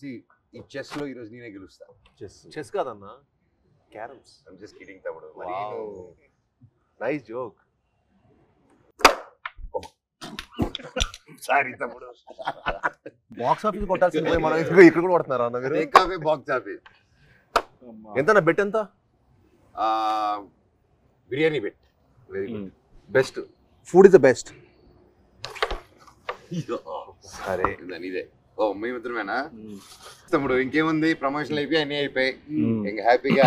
ఈ చెస్ లో ఈరోజు నేనే గెలుస్తా. చెస్ కాదన్నా, క్యారమ్స్. ఐమ్ జస్ట్ కిడింగ్ తమ్ముడు. Nice joke. సారీ తమ్ముడు. బాక్స్ ఆఫీస్ కొట్టాల్సింది మనం ఇక్కడ కూడా కొడుతున్నారా అన్న మీరు? Take box office. ఎంత బెట్ ఎంత? Biryani bet. Very good. Best food is the best. సరే ఇదే. ఓ మీ మిత్రమేనా తమ్ముడు? ఇంకేముంది, ప్రమోషన్లు అయిపోయి అన్నీ అయిపోయి ఇంకా హ్యాపీగా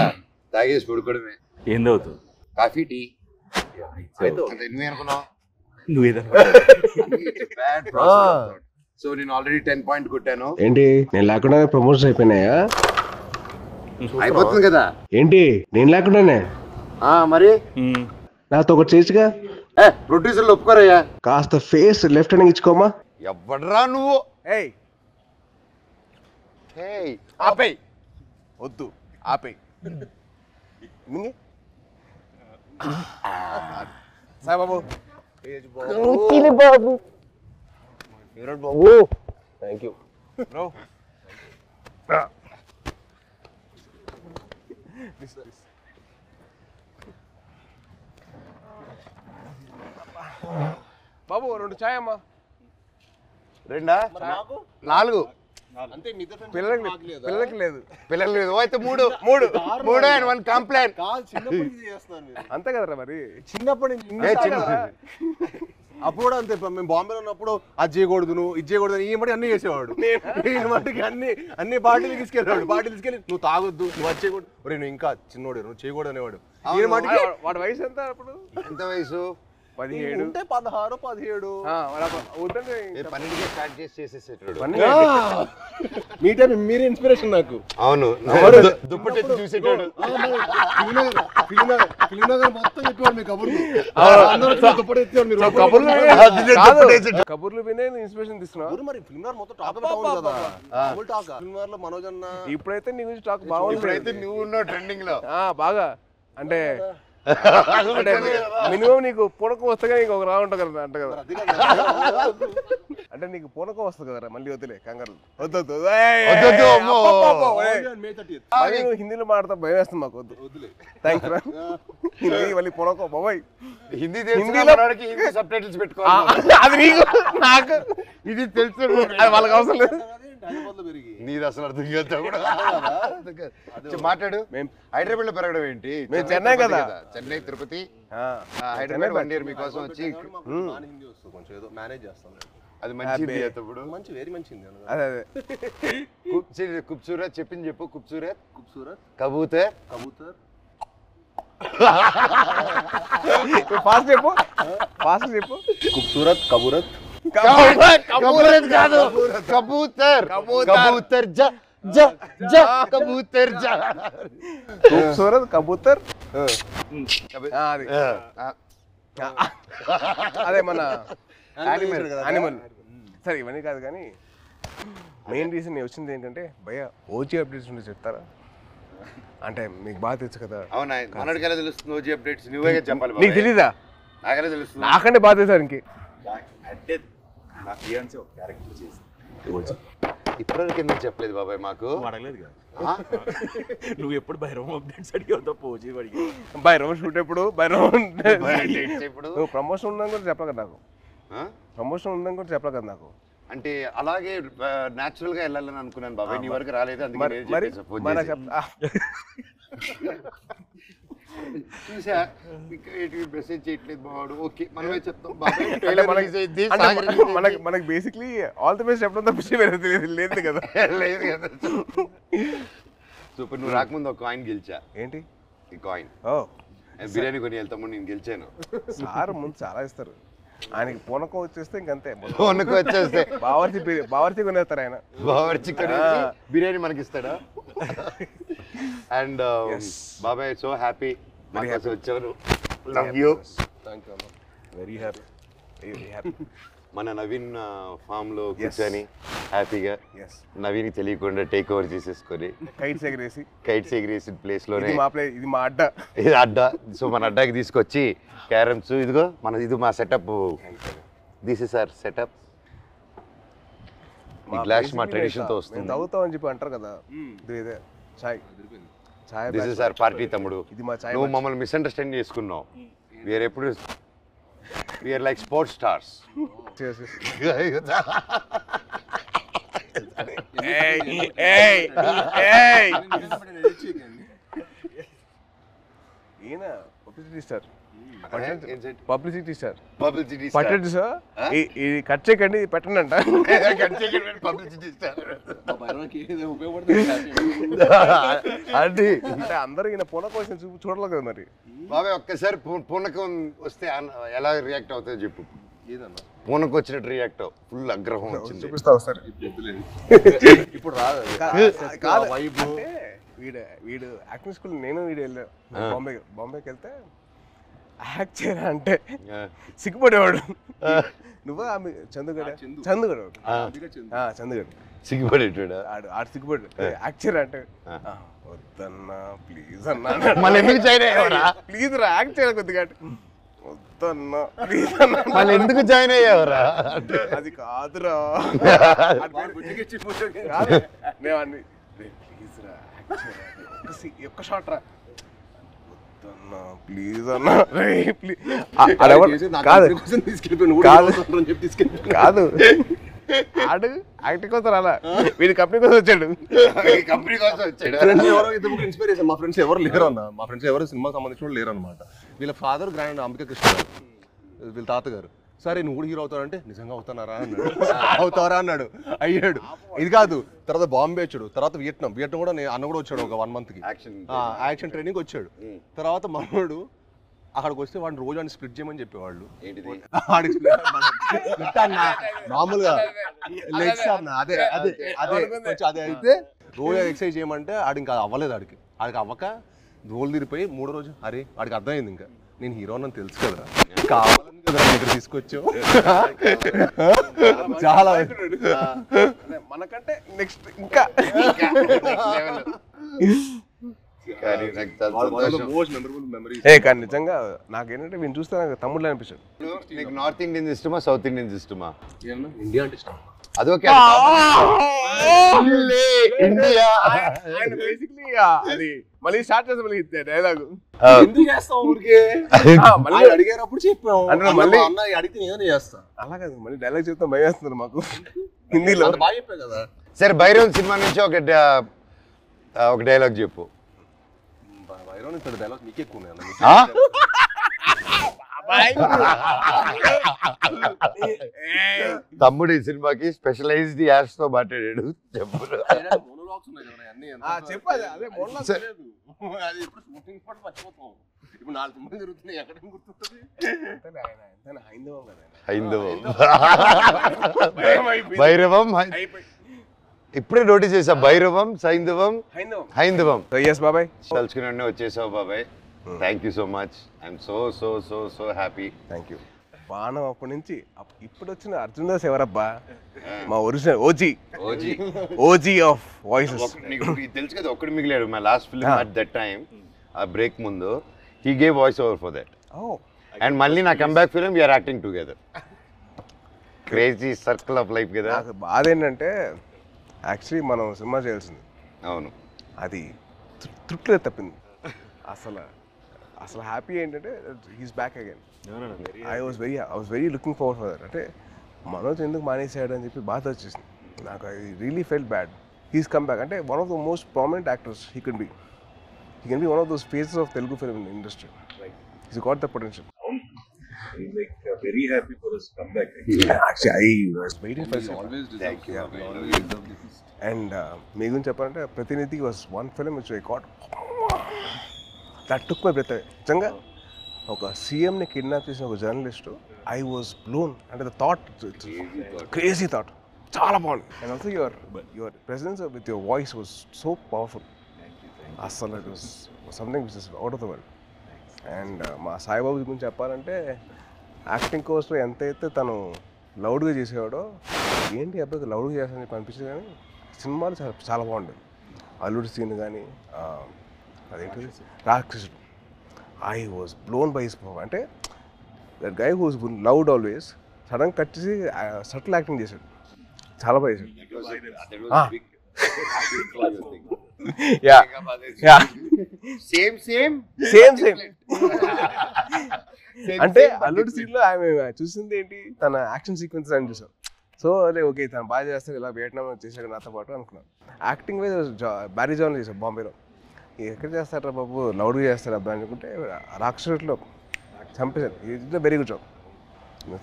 తాగేసి పడుకోవడమే. ఏంది అవుతుంది? Coffee tea. నువ్వే అనుకున్నావు? సో నేను ఆల్రెడీ 10 పాయింట్ కొట్టాను. ఏంటి నేను లేకుండా ప్రమోషన్ అయిపోయినాయా? అయిపోతుంది కదా. ఏంటి నేను లేకుండానే? మరి నాతో ఒకటి చేసిగా. ప్రొడ్యూసర్లు ఒప్పుకోరయ్యా. కాస్త ఫేస్ లెఫ్ట్ హ్యాండ్ ఇచ్చుకోమా. ఎవడరా నువ్వు? ఆపేయ్, వద్దు ఆపేయ్. సాయిబాబు బాబు, థ్యాంక్ యూ బ్రో. బాబు 2 చాయ్ అమ్మా. 2 4 అంతే. పిల్లలకి లేదు. పిల్లలు లేదు అయితే 3 అండ్ 1 కంప్లైంట్. అంతే కదరా మరి. చిన్నప్పటి నుంచి అప్పుడు కూడా అంతే. మేము బాంబేలో ఉన్నప్పుడు అది చేయకూడదు, నువ్వు ఇది చేయకూడదు, ఈ మట్టి అన్ని చేసేవాడు. నేను మట్టుకి అన్ని పార్టీలు తీసుకెళ్ళాడు. పార్టీలు తీసుకెళ్ళి నువ్వు తాగొద్దు, నువ్వు అది చేయకూడదు, ఒరే నువ్వు ఇంకా చిన్నోడు, నువ్వు చేయకూడదు అనేవాడు. ఈ మట్టుకి వాడి వయసు ఎంత అప్పుడు? ఎంత వయసు? 17 ఉంటే 16 17. స్టార్ట్ చేసేసేటాడు. మీ టైం మీరే ఇన్స్పిరేషన్ నాకు. అవును, దుప్పటి చూసేటాడు. కబుర్లు వినే ఇన్స్పిరేషన్ తీసుకున్నావు. మరి ఫిల్మ్ మొత్తం టాక్ కదా. ఫిల్మ్ లో మనోజ్ అన్న ఇప్పుడైతే నీ గురించి టాక్ బాగుంది. ఇప్పుడైతే నువ్వు ఉన్నావు ట్రెండింగ్ లో బాగా. అంటే మినిమం నీకు పూనకం వస్తే నీకు ఒక రా ఉంటా కదా అంట కదా. అంటే నీకు పూనకం వస్తుంది కదరా. మళ్ళీ వద్దులే కంగారు. వద్దు హిందీలో మాట్లాడతా భయం వేస్తుంది మాకు. వద్దులే థ్యాంక్స్ రా. హిందీ మళ్ళీ పూనకం బాబాయ్. హిందీలో సబ్ టైటిల్స్ పెట్టుకోవాలి. అది నీకు నాకు ఇది తెలుసు, వాళ్ళకి అవసరం లేదు. నీది అసలు అర్థం కాదు. మాట్లాడు. హైదరాబాద్ లో పెరగడం ఏంటి? మేము చెన్నై కదా. చెన్నై తిరుపతి హైదరాబాద్ 1 year మీకోసం వచ్చి కొంచెం ఏదో మేనేజ్ చేస్తాను. అది మంచిది అప్పుడు. మంచి వెరీ మంచిది. అదే ఖూబ్సూరత్ చెప్పింది చెప్పు. ఖూబ్సూరత్ కబూతర్ ఫాస్ట్ చెప్పు. ఖూబ్సూరత్ కబూరత్ కాదు, కబూతర్ కబూతర్ ఖూబ్సూరత్ కబూతర్. అదే మన యానిమల్. సరే ఇవన్నీ కాదు కానీ మెయిన్ రీజన్ వచ్చింది ఏంటంటే భయ్యా ఓజీ అప్డేట్స్ ఉంటే చెప్తారా? అంటే మీకు బాగా తెలుసు కదా. అవునా? మనోడికి ఎలా తెలుస్తుంది ఓజీ అప్డేట్స్? నువ్వే చెప్పాలి. నీకు తెలీదా? నాకెలా తెలుస్తుంది? నాకంటే బాగా తెలుసు ఇంకే. అంటే నా ఫియాన్సీ ఒక క్యారెక్టర్ చేసి ఇప్పటివరకు ఎందుకు చెప్పలేదు బాబాయ్ మాకు? అడగలేదు కదా. నువ్వు ఎప్పుడు భైరవం అప్డేట్స్ అడిగావు తప్ప ఓజీ అడిగి. భైరవం షూట్ ఎప్పుడు? భైరవం ఇప్పుడు ప్రమోషన్ ఉందని కూడా చెప్పలే కదా నాకు. ప్రమోషన్ ఉందని కూడా చెప్పలే కదా నాకు. అంటే అలాగే న్యాచురల్ గా వెళ్ళాలని అనుకున్నాను బాబాయ్. నీ వరకు రాలేదు. మరి చూసా మెసేజ్ చేయట్లేదు బావాడు. ఓకే మనమే చెప్తాం. మనకి బేసిక్లీ ఆల్ ది బెస్ట్ చెప్పడం తప్ప లేదు కదా. లేదు కదా. సూపర్. నువ్వు రాకముందు ఒక కాయిన్ గెలిచా. ఏంటి ఈ కాయిన్? బిర్యానీ కొని వెళ్తాము. నేను గెలిచాను. సార్ ముందు చాలా ఇస్తారు. ఆయనకి పూనకం వచ్చేస్తే ఇంకంతే. పూనకం వచ్చేస్తే బావర్చి కొనేస్తారు ఆయన. బావర్చి బిర్యానీ మనకి ఇస్తాడా? అండ్ బాబాయ్ సో హ్యాపీ వచ్చారు. Love you. Very happy. మన నవీన్ ఫామ్ లో కూర్చొని హ్యాపీగా నవీన్ తెలియకుండా టేక్ ఓవర్ చేసేసుకొని కైట్స్ ఎగిరేసి ప్లేస్ లోనే ఇది మా అడ్డా. ఇది అడ్డా. సో మన అడ్డాకి తీసుకొచ్చి క్యారమ్స్ ఇదిగో ఇది మా setup. This is our setup. ఈ గ్లాస్ మా ట్రెడిషన్ తో వస్తుంది. తాగుతాం అని చెప్పి అంటారు కదా, ఇదే చాయ్. దిస్ ఇస్ అవర్ పార్టీ తమ్ముడు. ఇది మా చాయ్. నువ్వు మమ్మల్ని మిస్అండర్స్టాండ్ చేసుకున్నావు. వీఆర్ ఎప్పుడు వీఆర్ లైక్ స్పోర్ట్స్ స్టార్స్. ఈయన పబ్లిసిటీ స్టార్. పబ్లిసిటీ పట్టండి సార్, ఇది కట్ చేయకండి, పెట్టండి అంట. పబ్లిసిటీ స్టార్ అది అంటే అందరూ ఈయన పూనకం వచ్చిన చూడలేదు కదా మరి. బాబాయ్ ఒక్కసారి పూనకం వస్తే ఎలా రియాక్ట్ అవుతుందో చెప్పు. పూనకం వచ్చినట్టు రియాక్ట్ అవ్వు. ఫుల్ ఆగ్రహం వచ్చింది. చూపిస్తావు సార్. ఇప్పుడు రాదు కాదు. వీడు యాక్టింగ్ స్కూల్ నేను వీడు వెళ్ళా బాంబేకి వెళ్తే యాక్ట్ చేయరా అంటే సిగ్గుపడేవాడు. నువ్వు ఆమె చందుగడ సిగ్గుపడేటాడు. ఆడు సిగ్గుపడి యాక్ట్ చేయరా అంటే వద్దన్నా ప్లీజ్ అన్నా. మళ్ళీ ఎందుకు జాయిన్ అయ్యావరా? ప్లీజ్ రా యాక్ట్ చేయరా కొద్దిగా. వద్దన్నా ప్లీజ్ అన్నా. మళ్ళీ ఎందుకు జాయిన్ అయ్యావరా? అది కాదురా, మేము అన్ని ప్లీజ్ రా ఒక్క షాట్ రా, ప్లీజ్ అన్నా కాదు. ఆడు యాక్టింగ్ కోసం రాలా, వీడి కంపెనీ కోసం వచ్చాడు. కంపెనీ కోసం వచ్చాడు. ఇన్స్పిరేషన్ మా ఫ్రెండ్స్ ఎవరు లేరు అన్న. మా ఫ్రెండ్స్ ఎవరు సినిమాకి సంబంధించిన లేరు అనమాట. వీళ్ళ ఫాదర్ గ్రాండ్ అంబికా కృష్ణ, వీళ్ళ తాతగారు. సరే నువ్వు కూడా హీరో అవుతావంటే నిజంగా అవుతానారా అన్నాడు. అవుతారా అన్నాడు. అయ్యాడు. ఇది కాదు, తర్వాత బాంబే వచ్చాడు, తర్వాత వియట్నాం కూడా అన్న కూడా వచ్చాడు ఒక 1 monthకి యాక్షన్ ట్రైనింగ్ వచ్చాడు. తర్వాత మనోడు అక్కడికి వస్తే వాడిని రోజు వాడిని స్ప్లిట్ చేయమని చెప్పేవాళ్ళు. మామూలుగా లెగ్స్ అదే అదే అదే కొంచెం అదే అయితే రోజు ఎక్సర్సైజ్ చేయమంటే ఆడు ఇంకా అవ్వలేదు. ఆడికి అవ్వక రోల్ తీరిపోయి 3వ రోజు అరే వాడికి అర్థమైంది ఇంకా నేను హీరో అని తెలుసు కదరా, కావాలని కదా ఇక్కడ తీసుకొచ్చావు. చాలా మనకంటే నెక్స్ట్ ఇంకా కానీ నిజంగా నాకేంటంటే వీళ్ళు చూస్తే నాకు తమ్ముళ్ళు అనిపించాడు. నీకు నార్త్ ఇండియన్స్ ఇష్టమా సౌత్ ఇండియన్స్ ఇష్టమా? ఇండియా అంటే ఇష్టం. అదొకే ఇండియా అది మళ్ళీ స్టార్ట్ చేస్తాం మళ్ళీ డైలాగ్ ఎందుకు చేస్తాం ఊరికే అడిగారప్పుడు చెప్పాం అంటే మళ్ళీ అడిగితే ఏదైనా చేస్తా అలా కాదు మళ్ళీ డైలాగ్ చెప్తాం భయం వేస్తున్నారు మాకు హిందీలో బాగా చెప్పావు కదా. సరే భైరవ్ సినిమా నుంచి ఒక డైలాగ్ చెప్పు. భైరవ్ ఇక్కడ డైలాగ్ నీకే ఎక్కువ తమ్ముడు ఈ సినిమాకి స్పెషలైజ్డ్ యాడ్స్ తో మాట్లాడాడు. చెప్పు. చెప్పాలి అదే ఇప్పుడు 4 సినిమాలు జరుగుతున్నాయి ఎక్కడ గుర్తుంటుంది. హైందవం భైరవం ఇప్పుడే నోటీస్ చేసా. భైరవం హైందవం. బాబాయ్ తలుచుకుని వచ్చేసావు బాబాయ్. Thank you so much. I'm so so so so happy. Thank you. బాణం అప్పటి నుంచి ఇప్పుడు వచ్చిన అర్జున్ దాస్ ఎవరబ్బా మా ఒరిజినల్ ఓజీ ఆఫ్ వాయిసెస్. తెలుసు కదా ఒక్కడు మిగిలాడు మా last film at that time ఆ బ్రేక్ ముందు he gave voice over for that. And మళ్ళీ నా comeback film we're acting together. Crazy circle of life కదా. నాకు బాధ ఏంటంటే యాక్చువల్లీ మనం సినిమా చేయాల్సింది. అవును అది తృప్తిలో తప్పింది. అసలు హ్యాపీ ఏంటంటే he's back again. I was very looking forward for that. అంటే మనోజ్ ఎందుకు మానేసాడు అని చెప్పి బాధ వచ్చేసింది నాకు. I really felt bad. He's come back. అంటే one of the most prominent actors he can be one of those faces of Telugu film industry. He's got the potential. Like very happy for his comeback. Actually, I was waiting for it. Always thank you. And me guరించి చెప్పాలంటే ప్రతినిధి was one film which I got that took my breath away. నిజంగా ఒక సీఎంని kidnap చేసిన ఒక journalist I was blown అంటే the thought crazy thought చాలా బాగుంది. And also your presence with your voice was so powerful. అసలు it was something which is out of the world. And మా సాయిబాబు గురించి చెప్పాలంటే యాక్టింగ్ కోర్స్లో ఎంతైతే తను లౌడ్గా చేసేవాడో ఏంటి అబ్బాయి లౌడ్గా చేస్తానని చెప్పి అనిపించింది. కానీ సినిమాలు చాలా బాగుండేది. అల్లుడి సీన్ కానీ అదేంటి Rakshasudu I was blown by his performance. అంటే that guy who was loud always sudden cut చేసి సటిల్ యాక్టింగ్ చేశాడు. చాలా బాగా చేశాడు. యా యా సేమ్ సేమ్ అంటే అల్లుడు సీన్ లో ఆమె చూసింది ఏంటి, తన యాక్షన్ సీక్వెన్స్ అని చూసాం. సో అదే ఓకే తను బాగా చేస్తారు, ఇలా వియట్నాం చేశాడు నాతో పాటు అనుకున్నాను. యాక్టింగ్ వైజ్ బ్యారీ జాన్ చేశాడు బాంబేలో. ఎక్కడ చేస్తారా బాబు, లౌడ్గా చేస్తారు అబ్బాయి అనుకుంటే రాక్షసులో చంపేశారు. ఇది వెరీ గుడ్ జాబ్,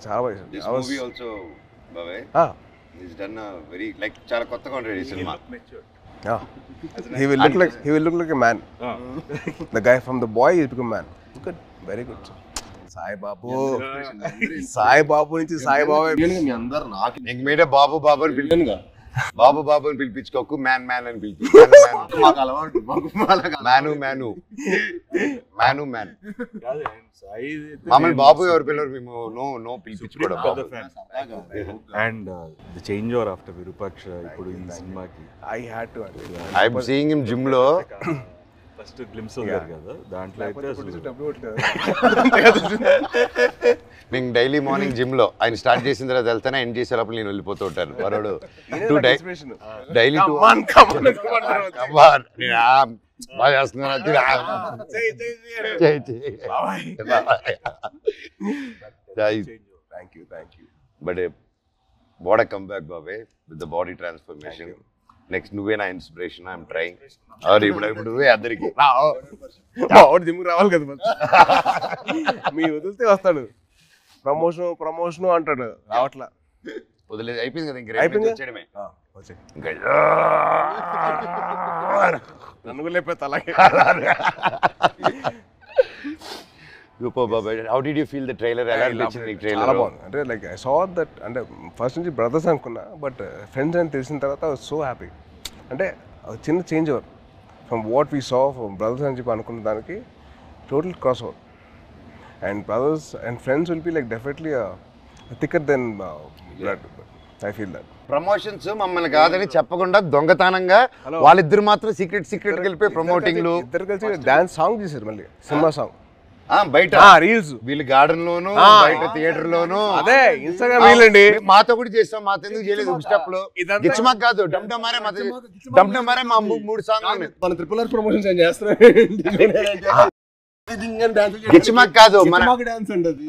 చాలా బాగా చేశాడు. చాలా కొత్తగా ఉంటుంది cinema. He will look like a man. The guy from The Boy is become man. Good, very good. Sai Babu నుంచి సాయి బాబు మీ అందరు నాకు నీకు మీడే బాబు బాబు అని పిలిచాను. బాబు బాబు అని పిలిపించుకోకు, మ్యాన్ మ్యాన్ అని పిలిచి మాకు అలవాటు. మ్యాను మ్యాను మ్యాను మ్యాన్ మమ్మల్ని బాబు ఎవరు పిల్లలు, మేము నో పిలిపించుకోవడం. And the change over after Virupaksha ఇప్పుడు ఈ సినిమాకి I am seeing him gym లో ఫస్ట్ గ్లిమ్స్ వదిలారు కదా, దాంట్లో అయితే నేను డైలీ మార్నింగ్ జిమ్ లో ఆయన స్టార్ట్ చేసిన తర్వాత వెళ్తానే, ఎండ్ చేసేటప్పుడు నేను వెళ్ళిపోతూ ఉంటాను. వరుడు డైలీ బాగా చేస్తున్నాను. బట్ వాట్ కమ్ బ్యాక్ బాబే with the body transformation. Next నువ్వే నా ఇన్స్పిరేషన్. I'm trying. ఇప్పుడు నువ్వే అందరికి జిమ్ రావాలి కదా, మీ వదిలితే వస్తాడు. ప్రమోషన్ అంటాడు, రావట్లా. వదిలేదు, అయిపోయింది కదా. ఇంక వచ్చేయడమే. నన్ను లేకపోతే అలాగే. సూపర్ బాబాయ్. How did you feel the trailer? ఎలా అనిపించింది ట్రైలర్? చాలా బాగుంది. అంటే లైక్ ఐ సా దట్, అంటే ఫస్ట్ నుంచి బ్రదర్స్ అనుకున్నా, బట్ ఫ్రెండ్స్ అని తెలిసిన తర్వాత ఐ వాజ్ సో హ్యాపీ. అంటే చిన్న change over from what we saw from brothers అని చెప్పి అనుకున్న దానికి total cross over. And brothers and friends will be like definitely thicker then blood. I feel that. Promotions మమ్మల్ని కాదని చెప్పకుండా దొంగతనంగా వాళ్ళిద్దరు మాత్రం సీక్రెట్ వెళ్ళిపోయి ప్రమోటింగ్లు. ఇద్దరు కలిసి డాన్స్ సాంగ్ చేశారు, మళ్ళీ సినిమా సాంగ్ బయట రీల్స్. వీళ్ళు గార్డెన్ లోను, బయట థియేటర్ లోను. అదే ఇన్స్టాగ్రామ్ రీల్ అండి. మాతో కూడా చేస్తాం, మాతో ఎందుకు చేయలేదు? స్టెప్ లో గిచ్చమాక్ కాదు, డమ్డమారే మా 3 సాంగ్లు మన ట్రిపుల్ ఆర్ ప్రమోషన్స్ ఏం చేస్తారు. గిచ్చమాక్ కాదు, మన డాన్స్ అంటది.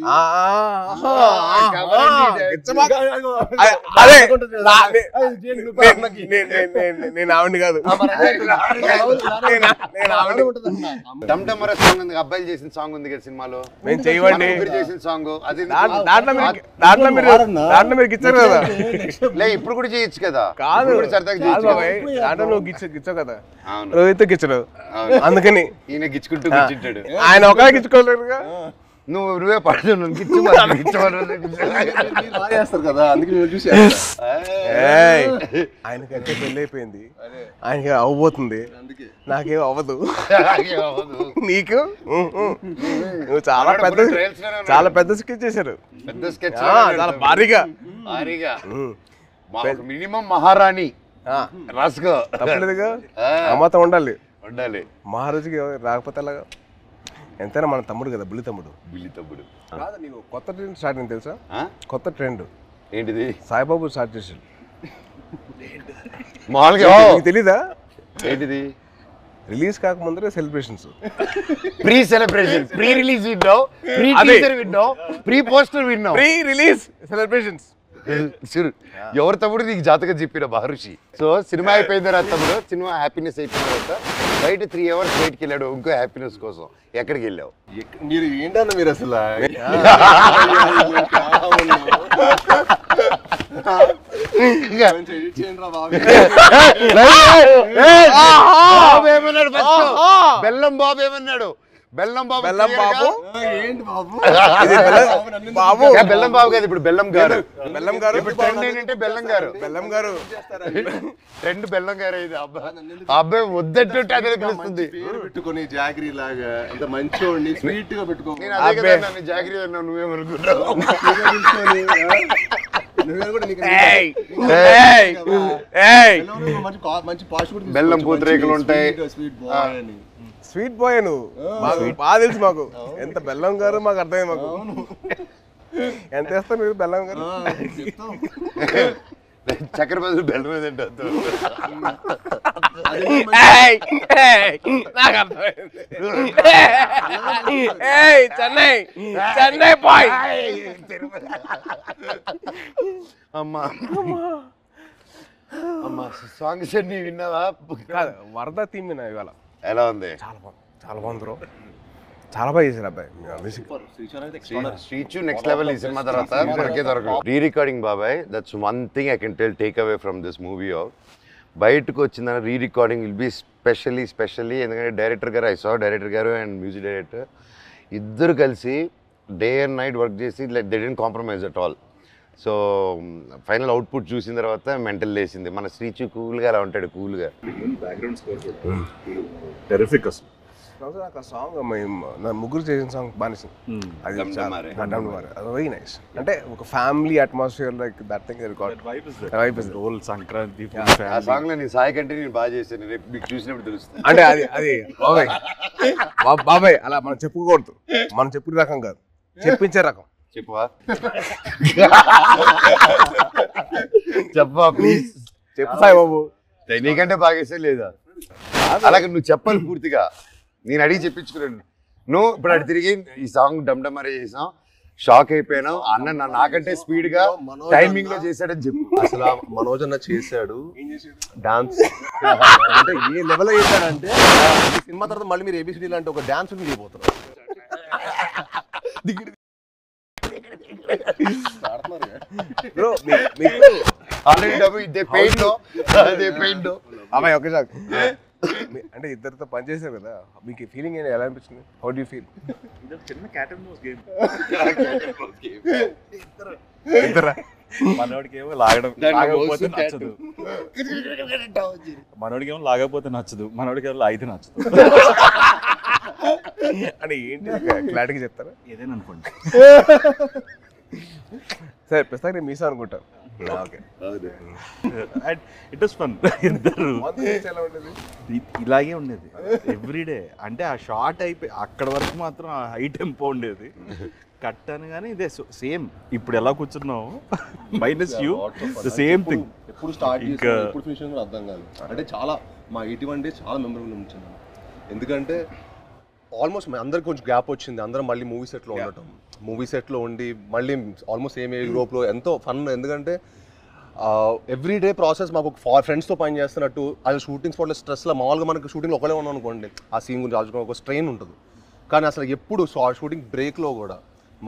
నేను ఆవిడ కాదు, డమ్డమరే సాంగ్ ఉంది, అబ్బాయిలు చేసిన సాంగ్ ఉంది కదా సినిమాలో. మేము చేయవండి చేసిన సాంగ్ అది. దాంట్లో మీరు గిచ్చారు కదా. లే ఇప్పుడు కూడా చేయొచ్చు కదా. కాదు దాంట్లో నువ్వు గిచ్చావు కదా, రోహిత్ గిచ్చడు. అందుకని ఈయన గిచ్చుకుంటూ గిచ్చింటాడు. ఆయన ఒక గిచ్చుకోలేరుగా. నువ్వే పడుతు చేస్తారు కదా, అందుకే చూసి. ఆయనకంటే పెళ్ళి అయిపోయింది, ఆయనకి అవ్వబోతుంది, నాకేం అవ్వదు. నీకు నువ్వు చాలా పెద్ద స్కెచ్ చేశారు. పెద్ద స్కెచ్, చాలా భారీగా. మినిమం మహారాణి రాసుకో, తప్పలేదుగా. అమ్మతో ఉండాలి. మహారాజుకి రాకపోతే అలాగా. ఎంతైనా మన తమ్ముడు కదా, బుల్లి తమ్ముడు. కాదు, నీకు కొత్త ట్రెండ్ స్టార్ట్ అయింది తెలుసా? కొత్త ట్రెండ్ ఏంటిది? సాయిబాబు స్టార్ట్ చేశాడు. మామూలుగా తెలీదా? ఏంటిది? రిలీజ్ కాకముందరే celebrations. Pre celebration, pre release విన్నావు, ప్రీ టీజర్ విన్నావు, ప్రీ పోస్టర్ విన్నావు, ప్రీ రిలీజ్ సెలబ్రేషన్స్. ఎవరు తమ్ముడు నీకు జాతకం చెప్పిన మహర్షి. సో సినిమా అయిపోయిన తర్వాత తమ్ముడు, సినిమా హ్యాపీనెస్ అయిపోయిన తర్వాత బయట 3 hours బయటకి వెళ్ళాడు ఇంకో హ్యాపీనెస్ కోసం. ఎక్కడికి వెళ్ళావు? మీరు ఏంటన్నా మీరు అసలు బెల్లం బాబు ఏమన్నాడు? బెల్లం బాబు ఏంటి బాబు? బాబు బెల్లం బాబు కాదు, ఇప్పుడు బెల్లం గారు. ఇప్పుడు ట్రెండ్ ఏంటంటే బెల్లం గారు. ట్రెండ్ బెల్లం గారు అయింది. అబ్బాయి వద్దట్టుంటే అదే పిలుస్తుంది. పెట్టుకుని జాగ్రీ లాగా ఎంత మంచోడిని స్వీట్ గా పెట్టుకో. నేను అదే కదా నన్ను జాగ్రీ అన్నావు, నువ్వేమనుకుంటావు? బెల్లం పూతరేకులు ఉంటాయి. స్వీట్ బాయ్ నువ్వు, బాగా తెలుసు మాకు. ఎంత బెల్లం గారు మాకు అర్థమైంది. మాకు ఎంత వేస్తారు మీరు బెల్లం గారు? చక్కెర బదులు బెల్లం ఏదంటే చెన్నై చెన్నై బాయ్. అమ్మా అమ్మా సాంగ్స్ అన్ని విన్నావా? వరద థీమ్ విన్నా ఇవాళ. ఎలా ఉంది? చాలా బాగుంది బ్రో, చాలా బాగా చేశారు అబ్బాయి మ్యూజిక్. శ్రీచు నెక్స్ట్ లెవెల్ ఈ సినిమా తర్వాత దొరికే దొరకదు. రీ రికార్డింగ్ బాబాయ్, that's one thing I can take away from this movie. బయటకు వచ్చిందని re recording will be specially ఎందుకంటే డైరెక్టర్ గారు, డైరెక్టర్ గారు అండ్ మ్యూజిక్ డైరెక్టర్ ఇద్దరు కలిసి డే అండ్ నైట్ వర్క్ చేసి they didn't compromise at all. So final output చూసిన తర్వాత మెంటల్ లేసింది. మన శ్రీచు కూల్గా అలా ఉంటాడు, కూల్గా. బ్యాక్గ్రౌండ్ స్కోర్ కూడా టెరిఫిక్ అసలు. నాకు ఆ సాంగ్ నా ముగ్గురు చేసిన సాంగ్ బానిసింది. అది వెరీ నైస్. అంటే ఒక family atmosphere like that thing role Sankranti ఆ సాంగ్ లో నీ సాయి కంటే నేను బాగా చేశాను, రేపు మీకు చూసినప్పుడు తెలుస్తుంది. అంటే అది బాబాయ్ అలా మనం చెప్పుకోకూడదు, మనం చెప్పిన రకం కాదు, చెప్పించే రకం. చెప్పవా? చెప్పవా ప్లీజ్? చెప్పు సాయి బాబు. నీకంటే బాగా చేసే లేదా? అలాగే నువ్వు చెప్పాలి పూర్తిగా. నేను అడిగి చెప్పించుకున్నాను. నువ్వు ఇప్పుడు అటు తిరిగి ఈ సాంగ్ డమ్డమరే చేసాం, షాక్ అయిపోయాను. అన్న నాకంటే స్పీడ్ గా టైమింగ్ లో చేశాడని చెప్పు. అసలు మనోజ్ అన్న చేశాడు డాన్స్. అంటే ఏ లెవెల్ చేశాడంటే సినిమా తర్వాత మళ్ళీ మీరు ఏబిసిడి లాంటి ఒక డాన్స్ చేయబోతున్నారు. అమ్మాయి ఒకే సార్ అంటే ఇద్దరితో పనిచేశారు కదా, మీకు ఫీలింగ్ ఎలా అనిపించింది? How do you feel? చిన్న క్యాట్ అండ్ మౌస్ గేమ్. మనోడికేమో లాగకపోతే నచ్చదు, మనోడికేమో లాగితే నచ్చదు. అంటే ఏంటి క్లారిటీగా చెప్తారా? ఏదైనా అనుకోండి. సరే ప్రస్తుతానికి నేను మీసా అనుకుంటాను. It was fun. ఇద్దరు ఇలాగే ఉండేది ఎవ్రీడే. అంటే ఆ షార్ట్ అయిపోయి అక్కడ వరకు మాత్రం ఆ హై టెంపో ఉండేది. కట్ అని కానీ ఇదే సేమ్ ఇప్పుడు ఎలా కూర్చున్నావు minus you the same thing. ఎప్పుడు స్టార్ట్ చేసి ఎప్పుడు ఫినిష్ కూడా అర్థం కాదు. అంటే చాలా మా 81 days చాలా మెమరబుల్ ఉంచింది. ఎందుకంటే ఆల్మోస్ట్ అందరికి కొంచెం గ్యాప్ వచ్చింది, అందరం మళ్ళీ మూవీ సెట్లో ఉండటం, మూవీ సెట్లో ఉండి మళ్ళీ ఆల్మోస్ట్ సేమ్ యూరోప్లో ఎంతో ఫన్. ఎందుకంటే ఎవ్రీడే ప్రాసెస్ మాకు ఫ్రెండ్స్తో పని చేస్తున్నట్టు. అది షూటింగ్ స్పాట్లో స్ట్రెస్లో మామూలుగా మనకి షూటింగ్లో ఒకటే ఉన్నాం అనుకోండి, ఆ సీన్ గురించి ఆలోచుకుని ఒక స్ట్రెయిన్ ఉంటుంది. కానీ అసలు ఎప్పుడు షూటింగ్ బ్రేక్లో కూడా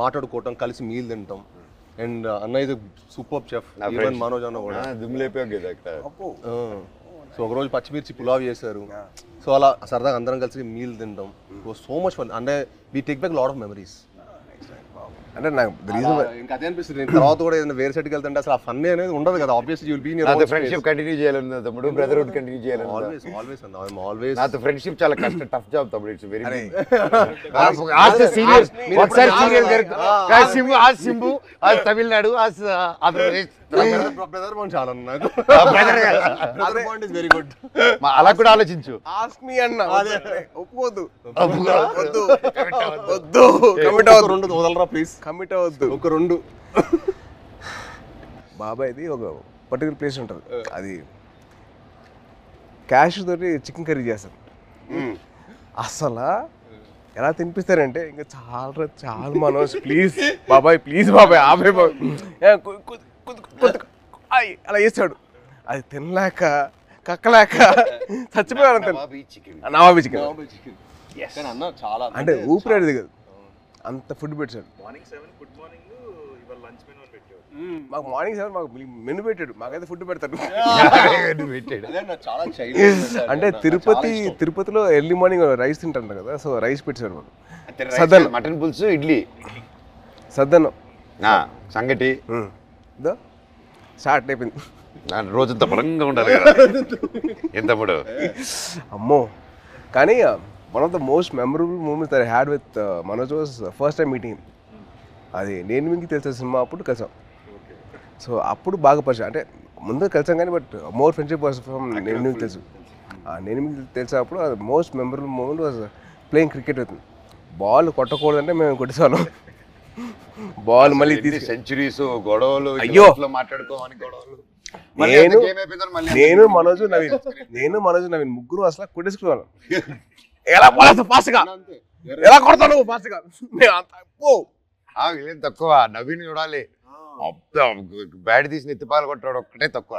మాట్లాడుకోవటం, కలిసి మీల్ తింటాం. అండ్ అన్న ఇది సూపర్ చెఫ్, ఈవెన్ మనోజ్ అన్న కూడా సో ఒకరోజు పచ్చిమిర్చి పులావ్ చేశారు. సో అలా సరదాగా అందరం కలిసి మీల్ తింటాం. So much fun. అంటే we take back lot of memories. అంటే నాకు ఇంకా అదే అనిపిస్తుంది. నేను తర్వాత కూడా ఏదైనా వేరే సెట్కి వెళ్తుంటే అసలు ఆ ఫన్ అనేది ఉండదు కదా. Obviously you will be in your friendship continue చేయాలన్నా తమ్ముడు, బ్రదర్హుడ్ కంటిన్యూ చేయాలన్నా ఆల్వేస్ ఆల్వేస్ అన్న. I am always. నాతో ఫ్రెండ్షిప్ చాలా కష్టం, టఫ్ జాబ్ తమ్ముడు. ఇట్స్ వెరీ ఆస్ సీనియర్ ఒకసారి సీనియర్ గారు సింబు, ఆ సింబు ఆ తమిళనాడు, ఆ ఆంధ్రప్రదేశ్ బ్రదర్ బాండ్ చాలా నాకు. Brother bond is very good. అలా కూడా ఆలోచించు. ఆస్క్ మీ అన్న. ఒప్పుకోవద్దు, వద్దు వద్దు, కమిట్ అవ్వద్దు. రెండు వదలరా ప్లీజ్, కమిట్ అవ్వద్దు. ఒక రెండు. బాబాయ్ది ఒక పర్టికులర్ ప్లేస్ ఉంటుంది, అది క్యాష్ తోటి చికెన్ కర్రీ చేస్తారు. అసలు ఎలా తినిపిస్తారంటే ఇంకా చాలా మనోజ్ ప్లీజ్ బాబాయ్, ప్లీజ్ బాబాయ్ ఆబాయ్ బాబాయ్ అలా చేస్తాడు. అది తినలేక కక్కలేక చచ్చిపోయాడు. అంతే నవాబీ చికెన్ అన్న చాలా అంటే ఊపిరాడు కదా, అంత ఫుడ్ పెట్టాడు. మార్నింగ్ 7 గుడ్ మార్నింగ్, ఇవాళ లంచ్ మెనూ పెట్టాడు. మాకు మార్నింగ్ 7 మాకు మెనూ పెట్టాడు, మాకైతే ఫుడ్ పెడతాడు. అంటే తిరుపతిలో ఎర్లీ మార్నింగ్ రైస్ తింటారు కదా, సో రైస్ పెట్టాడు మాకు. సద్దన్నం, మటన్ పులుసు, ఇడ్లీ, సద్దన్నం, సంగటి స్టార్ట్ అయిపోయింది. రోజంతా బలంగా ఉండాలి కదా ఏం తమ్ముడు. అమ్మో. కానీ one of the most memorable moments I had with Manoj was first time meeting. అది నేను మీకు తెలిసిన సినిమా అప్పుడు కలిసాం. సో అప్పుడు బాగా పరిచయం, అంటే ముందు కలిసాం కానీ but more friendship was from నేను మీకు తెలుసు. నేను మీకు తెలిసినప్పుడు అది most memorable moment was playing cricket with. Ball కొట్టకూడదంటే మేము కొట్టేసాను. బాల్ మళ్ళీ సెంచరీస్, గొడవలు, అయ్యో మాట్లాడుకోవాలి గొడవలు. నేను మనోజ్ నవీన్ ముగ్గురు అసలు కొట్టేసుకున్నాను. ఎలా పోలేదు ఫాస్ట్ గా, ఎలా కొడతాను ఫాస్ట్ గా. వీళ్ళేం తక్కువ, నవీన్ చూడాలి. బ్యాట్ తీసి నెత్తిపాలు కొట్టాడు ఒక్కటే తక్కువ.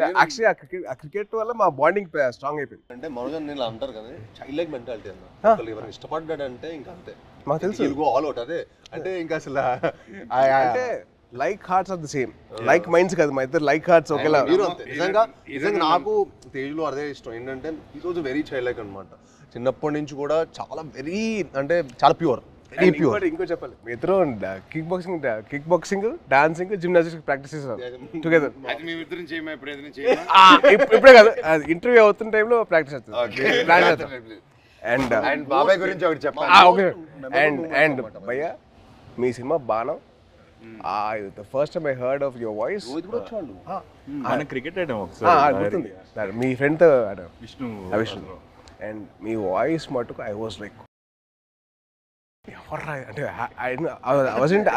యాక్చువల్లీ ఆ క్రికెట్ వల్ల మా బాండింగ్ స్ట్రాంగ్ అయిపోయింది. అంటే మనోజ్ నేను అంటారు కదా చైల్డ్ లైక్ మెంటాలిటీ అన్న. ఎవరైనా ఇష్టపడ్డాడంటే ఇంకా అంతే, మాకు తెలుసు ఆల్ అవుట్. అదే అంటే ఇంకా అసలు అంటే like hearts are the same, like minds కాదు, మా ఇద్దరు లైక్ హార్ట్స్ ఒకేలా. మీరు అంతే. నిజంగా నాకు తేజ్లో అదే ఇష్టం ఏంటంటే ఈరోజు వెరీ చైల్డ్ లైక్ అనమాట. చిన్నప్పటి నుంచి కూడా చాలా వెరీ అంటే చాలా ప్యూర్. ఇంకో చెప్పాలి, మీ ఇద్దరు kick boxing dancing gymnastics practice చేస్తారు టుగెదర్. ఇప్పుడే కాదు, ఇంటర్వ్యూ అవుతున్న టైంలో ప్రాక్టీస్ చేస్తారు. అండ్ బాబాయ్ గురించి ఒకటి చెప్పాలి. అండ్ భయ్యా మీ సినిమా బాణం, the first time I heard of your voice, మన క్రికెట్ ఆడాం ఒకసారి, గుర్తుంది మీ ఫ్రెండ్ తో ఆడాం, విష్ణు. అండ్ మీ వాయిస్ మటుకు ఐ వాజ్ లైక్ అంటే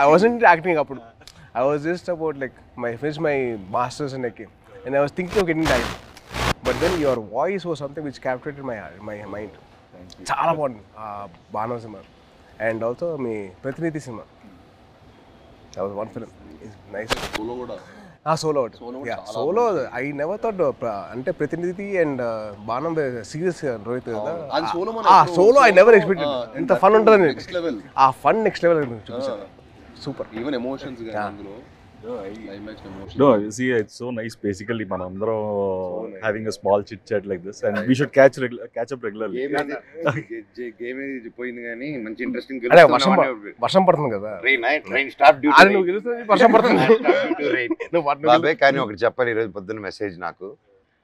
I wasn't acting అప్పుడు. I was just about like finished my masters and I was thinking of getting died, but then your voice was something which captured my mind. చాలా బాగుంది బాణం cinema. And also మీ ప్రతినిధి cinema, that was one film. It's nice. Solo కూడా solo I never thought అంటే ప్రతినిధి and బాణం serious Rohit కదా. Solo I never expected ఇంత ఫన్ ఉంటుందని. ఆ ఫన్ నెక్స్ట్ లెవెల్ చూపించారు. సూపర్. ఈవెన్ ఎమోషన్స్ గాని అందులో climax emotions. No, you see, it's so nice. Basically, manandro having a small chit chat like this, and we should catch up regularly. Game ఏది పోయింది కానీ మంచి interesting. అదే వర్షం పడుతుంది కదా, ట్రైన్ స్టాప్ డ్యూటీ. అది నువ్వు గెలుస్తుంది, వర్షం పడుతుంది. బాబాయ్ కానీ ఒకటి చెప్పాలి, ఈరోజు పొద్దున్న మెసేజ్ నాకు.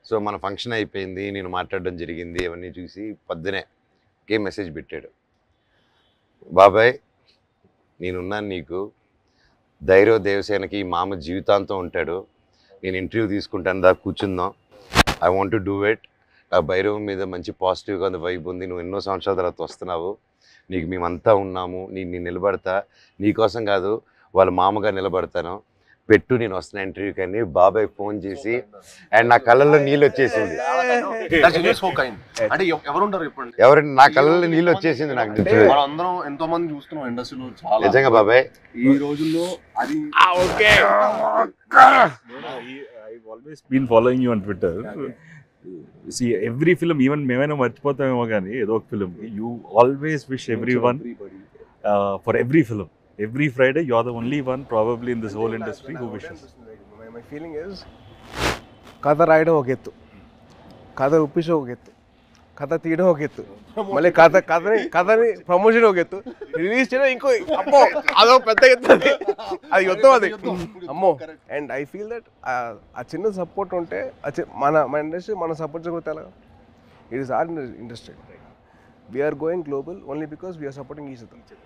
సో మన ఫంక్షన్ అయిపోయింది, నేను మాట్లాడడం జరిగింది, అవన్నీ చూసి పొద్దునే మెసేజ్ పెట్టాడు. బాబాయ్ నేనున్నాను నీకు, ధైర్య దేవసేనకి మామ జీవితాంతం ఉంటాడు, నేను ఇంటర్వ్యూ తీసుకుంటాను, దా కూర్చుందాం, I want to do it. ఆ భైరవం మీద మంచి పాజిటివ్గా ఉంది, వైబ్ ఉంది, నువ్వు ఎన్నో సంవత్సరాల తర్వాత వస్తున్నావు, నీకు మేమంతా ఉన్నాము, నేను నిలబడతా, నీకోసం కాదు వాళ్ళ మామగా నిలబడతాను, పెట్టు నేను వస్తున్నా ఇంటర్వ్యూ. కానీ బాబాయ్ ఫోన్ చేసి అండ్ నా కళ్ళల్లో నీళ్ళు వచ్చేసింది. అంటే ఎవరు ఉంటారు చెప్పండి, ఎవరంటే నా కళ్ళల్లో నీళ్ళు వచ్చేసింది నాకు. అందరం ఎంతో మంది చూస్తున్నాం ఇండస్ట్రీలో చాలా. నిజంగా బాబాయ్ ఈ రోజుల్లో అది I've always been following you on Twitter. See, every film, even మేమైనా మర్చిపోతామేమో కానీ ఏదో ఒక film, you always wish everyone for every film. Every Friday, you're the only one probably in this whole industry who wishes. My feeling is, కథ రాయడం ఒక ఎత్తు, కథ ఒప్పించడం ఒక ఎత్తు, కథ తీయడం ఒక ఎత్తు, మళ్ళీ కథని ప్రమోషన్ ఒక ఎత్తు, రిలీజ్ చేయడం ఇంకో అమ్మో అదో పెద్ద ఎత్తు, అది యుద్ధం అది అమ్మో. అండ్ ఐ ఫీల్ దట్ ఆ చిన్న సపోర్ట్ ఉంటే మన ఇండస్ట్రీ మనం సపోర్ట్ చేయకపోతే ఎలా? It is our industry. We're going global only because we're supporting each other.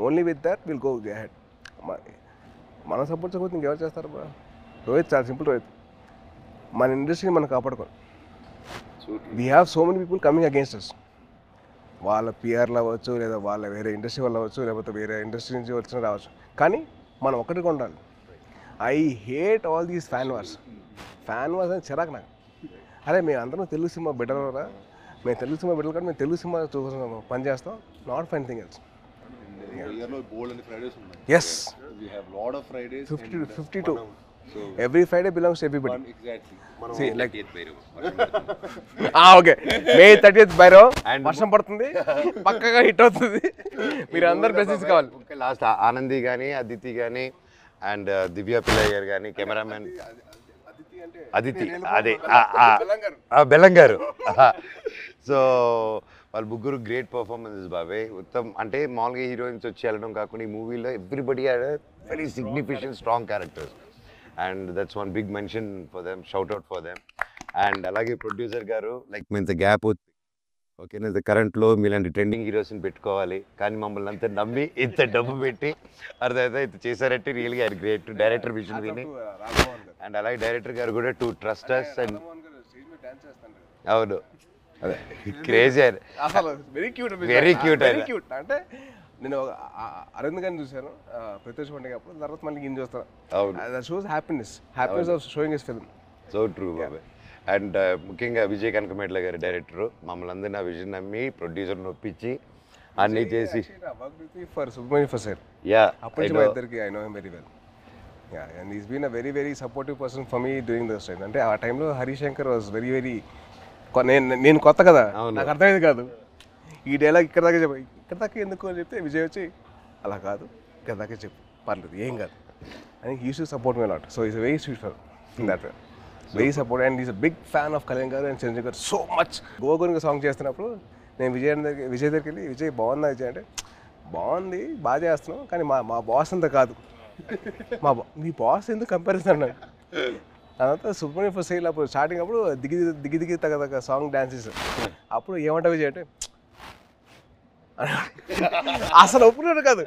Only with that will go ahead. మనం సపోర్ట్ చేయకపోతే ఇంకెవరు చేస్తారు బా? రోహిత్ చాలా సింపుల్. రోహిత్ మన ఇండస్ట్రీని మనం కాపాడుకోవాలి. We have so many people coming against us. వాళ్ళ పిఆర్లు అవ్వచ్చు, లేదా వాళ్ళ వేరే ఇండస్ట్రీ వాళ్ళు అవ్వచ్చు, లేకపోతే వేరే ఇండస్ట్రీ నుంచి వచ్చిన రావచ్చు, కానీ మనం ఒక్కటిగా ఉండాలి. I hate all these fan wars అని చిరాకు నాకు. అరే మేము అందరం తెలుగు సినిమా బిడ్డలరా, మేము తెలుగు సినిమా బిడ్డలు కానీ మేము తెలుగు సినిమా చూసిన పని చేస్తాం, not fine thing else. Yes, we have lot of Fridays, 52. So every Friday belongs to everybody. Exactly. See, like okay, May 30th Bhairav, వర్షం పడుతుంది, పక్కగా హిట్ అవుతుంది, మీరు అందరు బ్లెస్సింగ్స్ కావాలి. లాస్ట్ ఆనంది కానీ, అదితి కానీ, అండ్ దివ్య పిల్లయ్య గారు కానీ, కెమెరామెన్ అదితి, అదే బెల్లంగారు. సో వాళ్ళు ముగ్గురు గ్రేట్ పర్ఫార్మెన్సెస్ బాబాయ్. ఉత్తమ్ అంటే మామూలుగా హీరోయిన్స్ వచ్చి వెళ్ళడం కాకుండా ఈ మూవీలో everybody had very significant strong characters, and that's one big mention for them, shout out for them. And అలాగే ప్రొడ్యూసర్ గారు లైక్ మీ ఇంత గ్యాప్ అవుతుంది, ఓకేనా, ఇంత కరెంట్లో మీలాంటి ట్రెండింగ్ హీరోస్ని పెట్టుకోవాలి, కానీ మమ్మల్ని అంతా నమ్మి ఇంత డబ్బు పెట్టి అర్థమైతే ఇంత చేశారంటే రియల్గా ఆయన గ్రేట్. డైరెక్టర్ విజన్ విని, అండ్ అలాగే డైరెక్టర్ గారు కూడా టు ట్రస్ట్ అస్. అండ్ అవును, అదే క్రేజీ, అసలు వెరీ క్యూట్ వెరీ క్యూట్. అంటే నేను అరవింద్ గారిని చూశాను ప్రత్యక్ష పండుగ అప్పుడు, తర్వాత మళ్ళీ ఈయన చూస్తాను. అవును. That shows happiness of showing his film. So true బాబాయ్. అండ్ ముఖ్యంగా విజయ్ కనకమేట్ల గారి డైరెక్టర్ మమ్మల్ని అందరినీ ఆ విజన్ నమ్మి ప్రొడ్యూసర్ నొప్పించి అన్నీ చేసి for Subrahmanyam for sale. Yeah అప్పటి నుంచి మా ఇద్దరికి I know him very well. And is been a very very supportive person for me during this time. అంటే ఆ టైంలో హరిశంకర్ వాజ్ వెరీ వెరీ, నేను కొత్త కదా, నాకు అర్థమైంది కాదు ఈ డైలాగ్ ఇక్కడ దాకా చెప్పి, ఇక్కడ దాకా ఎందుకు అని చెప్తే విజయ్ వచ్చి అలా కాదు ఇక్కడ దాకా చెప్పు పర్లేదు ఏం కాదు అని he use to support me lot. So is very sweet for that way, very support. And is a big fan of Kalyan garu and Chiranjeevi గారు సో మచ్. గోగునికి సాంగ్ చేస్తున్నప్పుడు నేను విజయ్ దగ్గరికి వెళ్ళి, విజయ్ బాగుందా విజయ్ అంటే, బాగుంది బాగా చేస్తున్నాం కానీ మా బాస్ అంతా కాదు, మీ బాస్ ఎందుకు కంపారిజన్ అన్నాడు. తర్వాత సుబ్రహ్మణ్యం ఫర్ సేల్ అప్పుడు స్టార్టింగ్ అప్పుడు దిగి దిగి తగ్గ సాంగ్ డాన్సెస్ అప్పుడు ఏమంటా విజయ్ అంటే అసలు ఒప్పుకున్నాడు కాదు,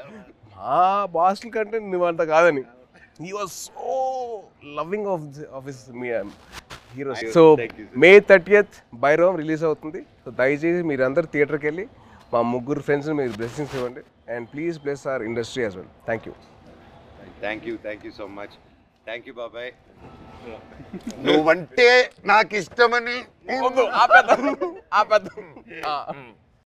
మా బాస్ల కంటే నువ్వు అంత కాదని. He was so loving of his heroes. So May 30th Bhairavam release అవుతుంది. సో దయచేసి మీరందరూ థియేటర్కి వెళ్ళి మా ముగ్గురు ఫ్రెండ్స్ని మీరు బ్లెస్సింగ్స్ ఇవ్వండి. And please bless our industry as well. Thank you so much. Thank you బాబాయ్. నువ్వంటే నాకు ఇష్టమని ఆపేద్దాం.